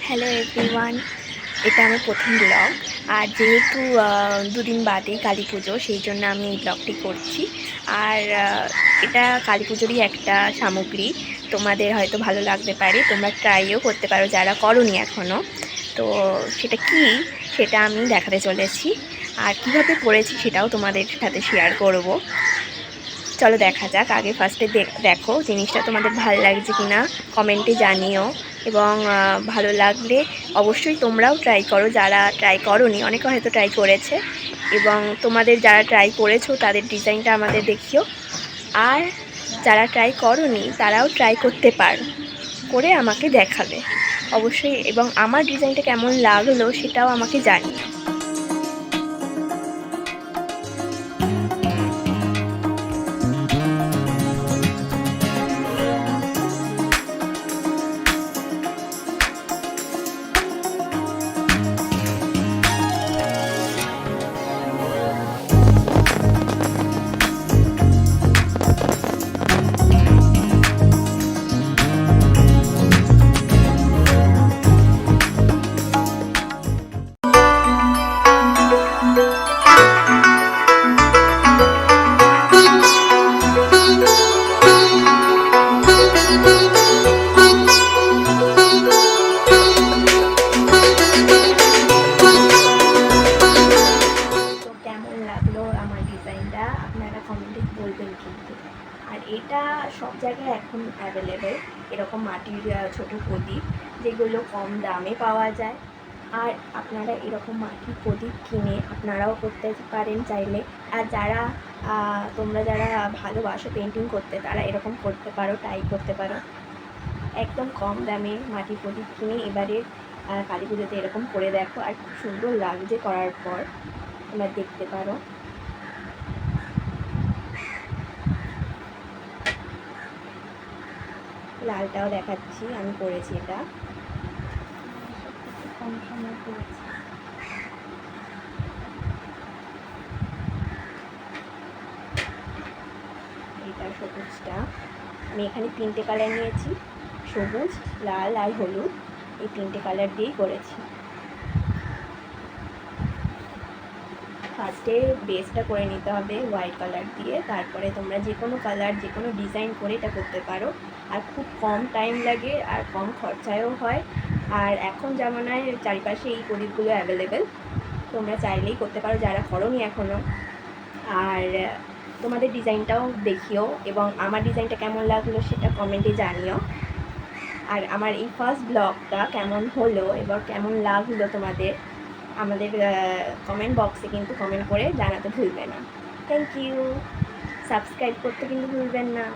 Hello everyone, এটা আমার প্রথম ব্লগ। আর যেহেতু দুদিন বাদে কালী পুজো, সেই জন্য আমি এই ব্লগটি করছি। আর এটা কালী পুজোরই একটা সামগ্রী, তোমাদের হয়তো ভালো লাগতে পারে, তোমরা ট্রাইও করতে পারো যারা করোনি এখনও। তো সেটা কি, সেটা আমি দেখাতে চলেছি। আর কীভাবে করেছি সেটাও তোমাদের সাথে শেয়ার করব। চলো দেখা যাক। আগে ফার্স্টে দেখো জিনিসটা তোমাদের ভালো লাগছে কি না কমেন্টে জানিও, এবং ভালো লাগলে অবশ্যই তোমরাও ট্রাই করো। যারা ট্রাই করোনি, অনেকে হয়তো ট্রাই করেছে, এবং তোমাদের যারা ট্রাই করেছো তাদের ডিজাইনটা আমাদের দেখিও। আর যারা ট্রাই করোনি তারাও ট্রাই করতে পারো, করে আমাকে দেখাবে অবশ্যই, এবং আমার ডিজাইনটা কেমন লাগলো সেটাও আমাকে জানিও। আমার ডিজাইনটা আপনারা কমেন্টে বলবেন কিন্তু। আর এটা সব জায়গায় এখন অ্যাভেলেবেল, এরকম মাটির ছোট প্রদীপ, যেগুলো কম দামে পাওয়া যায়। আর আপনারা এরকম মাটির প্রদীপ কিনে আপনারাও করতে পারেন চাইলে। আর যারা তোমরা যারা ভালোবাসো পেন্টিং করতে, তারা এরকম করতে পারো, ট্রাই করতে পারো। একদম কম দামে মাটির প্রদীপ কিনে এবারে কালী পুজোতে এরকম করে দেখো, আর খুব সুন্দর লাগছে করার পর, তোমরা দেখতে পারো। লালটাও দেখাচ্ছি, আমি করেছি এটা কম সময় করেছি। এটা সবুজটা আমি এখানে 3টে কালার নিয়েছি, সবুজ, লাল আর হলুদ, এই 3টে কালার দিয়েই করেছি। ফার্স্টে বেসটা করে নিতে হবে হোয়াইট কালার দিয়ে, তারপরে তোমরা যে কোনো কালার, যে কোনো ডিজাইন করে এটা করতে পারো। আর খুব কম টাইম লাগে আর কম খরচায়ও হয়। আর এখন জামানায় চারিপাশে এই প্রদীপগুলো অ্যাভেলেবেল, তোমরা চাইলেই করতে পারো যারা করোনি এখনও। আর তোমাদের ডিজাইনটাও দেখিও, এবং আমার ডিজাইনটা কেমন লাগলো সেটা কমেন্টে জানিও। আর আমার এই ফার্স্ট ব্লগটা কেমন হলো এবং কেমন লাগলো তোমাদের, আমাদের কমেন্ট বক্সে কিন্তু কমেন্ট করে জানাতে ভুলবে না। Thank you. সাবস্ক্রাইব করতে কিন্তু ভুলবেন না।